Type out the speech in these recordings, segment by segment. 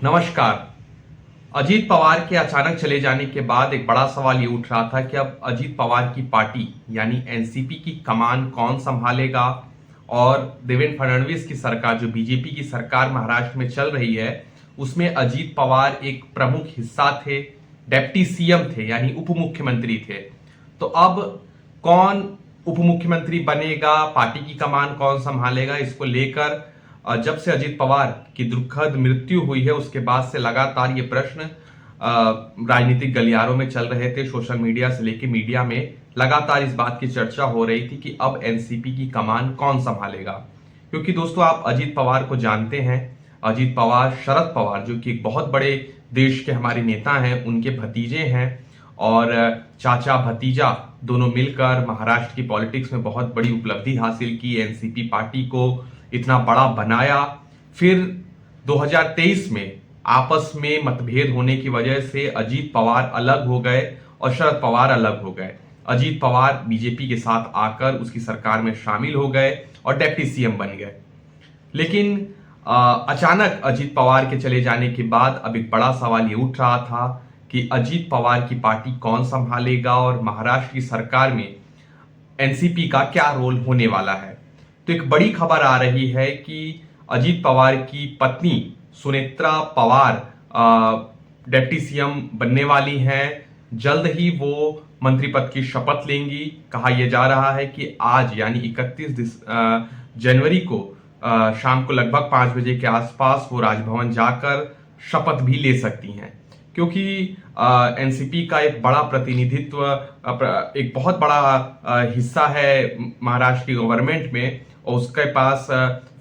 नमस्कार। अजीत पवार के अचानक चले जाने के बाद एक बड़ा सवाल ये उठ रहा था कि अब अजीत पवार की पार्टी यानी एनसीपी की कमान कौन संभालेगा और देवेंद्र फडणवीस की सरकार जो बीजेपी की सरकार महाराष्ट्र में चल रही है उसमें अजीत पवार एक प्रमुख हिस्सा थे, डेप्टी सीएम थे यानी उप मुख्यमंत्री थे। तो अब कौन उप मुख्यमंत्री बनेगा, पार्टी की कमान कौन संभालेगा, इसको लेकर जब से अजीत पवार की दुखद मृत्यु हुई है उसके बाद से लगातार ये प्रश्न राजनीतिक गलियारों में चल रहे थे। सोशल मीडिया से लेकर मीडिया में लगातार इस बात की चर्चा हो रही थी कि अब एनसीपी की कमान कौन संभालेगा। क्योंकि दोस्तों आप अजीत पवार को जानते हैं, अजीत पवार शरद पवार जो कि एक बहुत बड़े देश के हमारे नेता हैं, उनके भतीजे हैं और चाचा भतीजा दोनों मिलकर महाराष्ट्र की पॉलिटिक्स में बहुत बड़ी उपलब्धि हासिल की, एनसीपी पार्टी को इतना बड़ा बनाया। फिर 2023 में आपस में मतभेद होने की वजह से अजीत पवार अलग हो गए और शरद पवार अलग हो गए। अजीत पवार बीजेपी के साथ आकर उसकी सरकार में शामिल हो गए और डेप्टी सीएम बन गए। लेकिन अचानक अजीत पवार के चले जाने के बाद अब एक बड़ा सवाल ये उठ रहा था कि अजीत पवार की पार्टी कौन संभालेगा और महाराष्ट्र की सरकार में एनसीपी का क्या रोल होने वाला है। तो एक बड़ी खबर आ रही है कि अजीत पवार की पत्नी सुनेत्रा पवार डिप्टी सीएम बनने वाली हैं। जल्द ही वो मंत्री पद की शपथ लेंगी। कहा यह जा रहा है कि आज यानी 31 जनवरी को शाम को लगभग 5 बजे के आसपास वो राजभवन जाकर शपथ भी ले सकती हैं। क्योंकि एनसीपी का एक बड़ा प्रतिनिधित्व, एक बहुत बड़ा हिस्सा है महाराष्ट्र की गवर्नमेंट में और उसके पास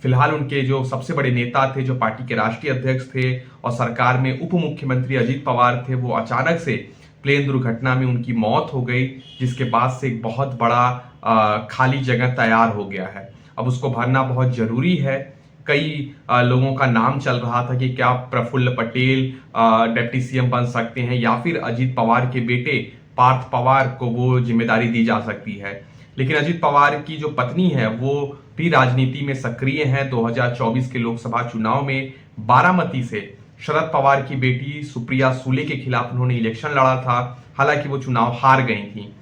फिलहाल उनके जो सबसे बड़े नेता थे, जो पार्टी के राष्ट्रीय अध्यक्ष थे और सरकार में उप मुख्यमंत्री अजीत पवार थे, वो अचानक से प्लेन दुर्घटना में उनकी मौत हो गई, जिसके बाद से एक बहुत बड़ा खाली जगह तैयार हो गया है। अब उसको भरना बहुत जरूरी है। कई लोगों का नाम चल रहा था कि क्या प्रफुल्ल पटेल डिप्टी सीएम बन सकते हैं या फिर अजीत पवार के बेटे पार्थ पवार को वो जिम्मेदारी दी जा सकती है। लेकिन अजीत पवार की जो पत्नी है वो भी राजनीति में सक्रिय है। 2024 के लोकसभा चुनाव में बारामती से शरद पवार की बेटी सुप्रिया सुले के खिलाफ उन्होंने इलेक्शन लड़ा था। हालांकि वो चुनाव हार गई थी।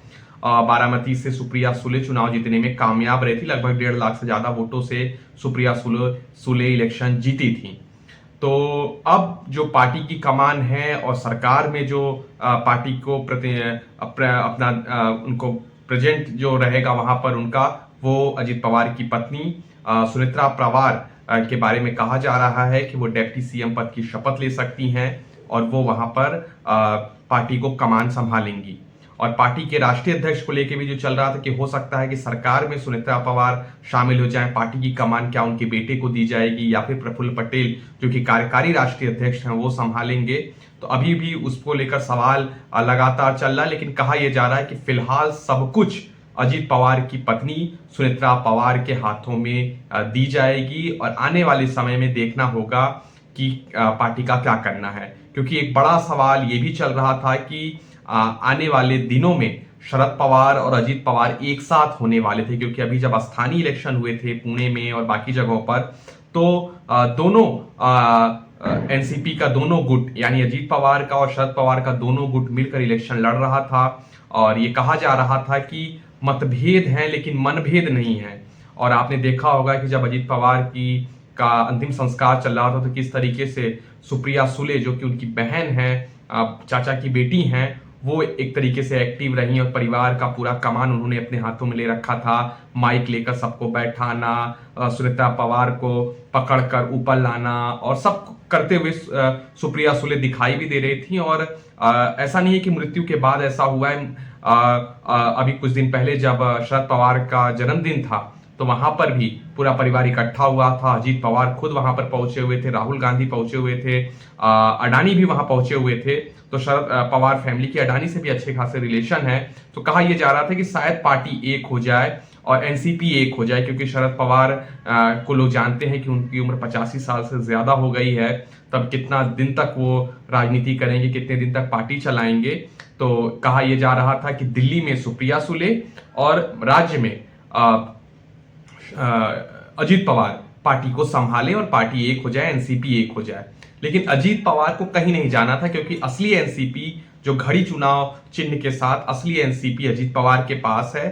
बारामती से सुप्रिया सुले चुनाव जीतने में कामयाब रही थी। लगभग 1.5 लाख से ज्यादा वोटों से सुप्रिया सुले इलेक्शन जीती थी। तो अब जो पार्टी की कमान है और सरकार में जो पार्टी को अपना उनको प्रेजेंट जो रहेगा वहां पर उनका, वो अजीत पवार की पत्नी सुनेत्रा पवार के बारे में कहा जा रहा है कि वो डिप्टी सीएम पद की शपथ ले सकती हैं और वो वहां पर पार्टी को कमान संभालेंगी। और पार्टी के राष्ट्रीय अध्यक्ष को लेकर भी जो चल रहा था कि हो सकता है कि सरकार में सुनेत्रा पवार शामिल हो जाए, पार्टी की कमान क्या उनके बेटे को दी जाएगी या फिर प्रफुल्ल पटेल जो कि कार्यकारी राष्ट्रीय अध्यक्ष हैं वो संभालेंगे। तो अभी भी उसको लेकर सवाल लगातार चल रहा है। लेकिन कहा यह जा रहा है कि फिलहाल सब कुछ अजीत पवार की पत्नी सुनेत्रा पवार के हाथों में दी जाएगी और आने वाले समय में देखना होगा कि पार्टी का क्या करना है। क्योंकि एक बड़ा सवाल ये भी चल रहा था कि आने वाले दिनों में शरद पवार और अजीत पवार एक साथ होने वाले थे। क्योंकि अभी जब स्थानीय इलेक्शन हुए थे पुणे में और बाकी जगहों पर, तो दोनों एनसीपी का दोनों गुट यानी अजीत पवार का और शरद पवार का दोनों गुट मिलकर इलेक्शन लड़ रहा था। और ये कहा जा रहा था कि मतभेद हैं लेकिन मनभेद नहीं है। और आपने देखा होगा कि जब अजीत पवार का अंतिम संस्कार चल रहा था तो किस तरीके से सुप्रिया सुले जो कि उनकी बहन है, चाचा की बेटी हैं, वो एक तरीके से एक्टिव रही और परिवार का पूरा कमान उन्होंने अपने हाथों में ले रखा था। माइक लेकर सबको बैठाना, सुनेत्रा पवार को पकड़कर ऊपर लाना और सब करते हुए सुप्रिया सुले दिखाई भी दे रही थी। और ऐसा नहीं है कि मृत्यु के बाद ऐसा हुआ है। अभी कुछ दिन पहले जब शरद पवार का जन्मदिन था तो वहां पर भी पूरा परिवार इकट्ठा हुआ था। अजीत पवार खुद वहां पर पहुंचे हुए थे, राहुल गांधी पहुंचे हुए थे, अडानी भी वहां पहुंचे हुए थे। तो शरद पवार फैमिली की अडानी से भी अच्छे खासे रिलेशन है। तो कहा यह जा रहा था कि शायद पार्टी एक हो जाए और एनसीपी एक हो जाए। क्योंकि शरद पवार को लोग जानते हैं कि उनकी उम्र 85 साल से ज्यादा हो गई है। तब कितना दिन तक वो राजनीति करेंगे, कितने दिन तक पार्टी चलाएंगे। तो कहा यह जा रहा था कि दिल्ली में सुप्रिया सुले और राज्य में अजीत पवार पार्टी को संभाले और पार्टी एक हो जाए, एनसीपी एक हो जाए। लेकिन अजीत पवार को कहीं नहीं जाना था, क्योंकि असली एनसीपी जो घड़ी चुनाव चिन्ह के साथ असली एनसीपी अजीत पवार के पास है।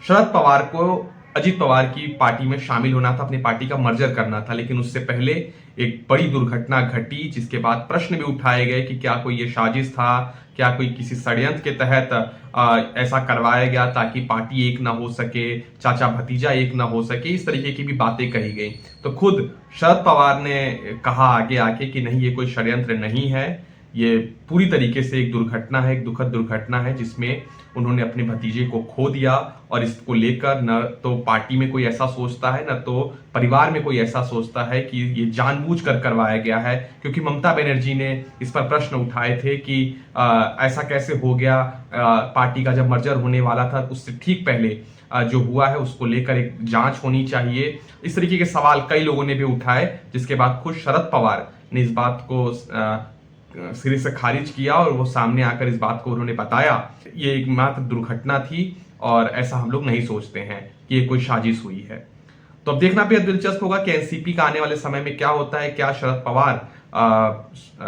शरद पवार को अजीत पवार की पार्टी में शामिल होना था, अपनी पार्टी का मर्जर करना था, लेकिन उससे पहले एक बड़ी दुर्घटना घटी, जिसके बाद प्रश्न भी उठाए गए कि क्या कोई ये साजिश था, क्या कोई किसी षड्यंत्र के तहत ऐसा करवाया गया ताकि पार्टी एक ना हो सके, चाचा भतीजा एक ना हो सके, इस तरीके की भी बातें कही गई। तो खुद शरद पवार ने कहा आगे आके कि नहीं, ये कोई षड्यंत्र नहीं है, ये पूरी तरीके से एक दुर्घटना है, एक दुखद दुर्घटना है, जिसमें उन्होंने अपने भतीजे को खो दिया। और इसको लेकर न तो पार्टी में कोई ऐसा सोचता है, न तो परिवार में कोई ऐसा सोचता है कि ये जानबूझकर करवाया गया है, क्योंकि ममता बनर्जी ने इस पर प्रश्न उठाए थे कि ऐसा कैसे हो गया, पार्टी का जब मर्जर होने वाला था उससे ठीक पहले जो हुआ है उसको लेकर एक जांच होनी चाहिए। इस तरीके के सवाल कई लोगों ने भी उठाए, जिसके बाद खुद शरद पवार ने इस बात को सिरे से खारिज किया और वो सामने आकर इस बात को उन्होंने बताया, ये एक मात्र दुर्घटना थी और ऐसा हम लोग नहीं सोचते हैं कि ये कोई साजिश हुई है। तो अब देखना भी दिलचस्प होगा कि एनसीपी का आने वाले समय में क्या होता है। क्या शरद पवार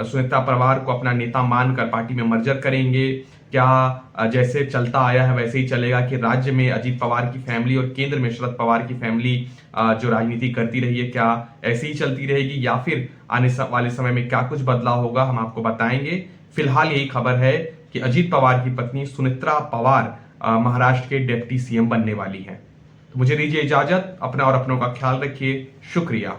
सुनेत्रा पवार को अपना नेता मानकर पार्टी में मर्जर करेंगे? क्या जैसे चलता आया है वैसे ही चलेगा कि राज्य में अजीत पवार की फैमिली और केंद्र में शरद पवार की फैमिली जो राजनीति करती रही है, क्या ऐसे ही चलती रहेगी, या फिर आने वाले समय में क्या कुछ बदलाव होगा, हम आपको बताएंगे। फिलहाल यही खबर है कि अजीत पवार की पत्नी सुनेत्रा पवार महाराष्ट्र के डिप्टी सीएम बनने वाली हैं। तो मुझे दीजिए इजाजत, अपना और अपनों का ख्याल रखिए। शुक्रिया।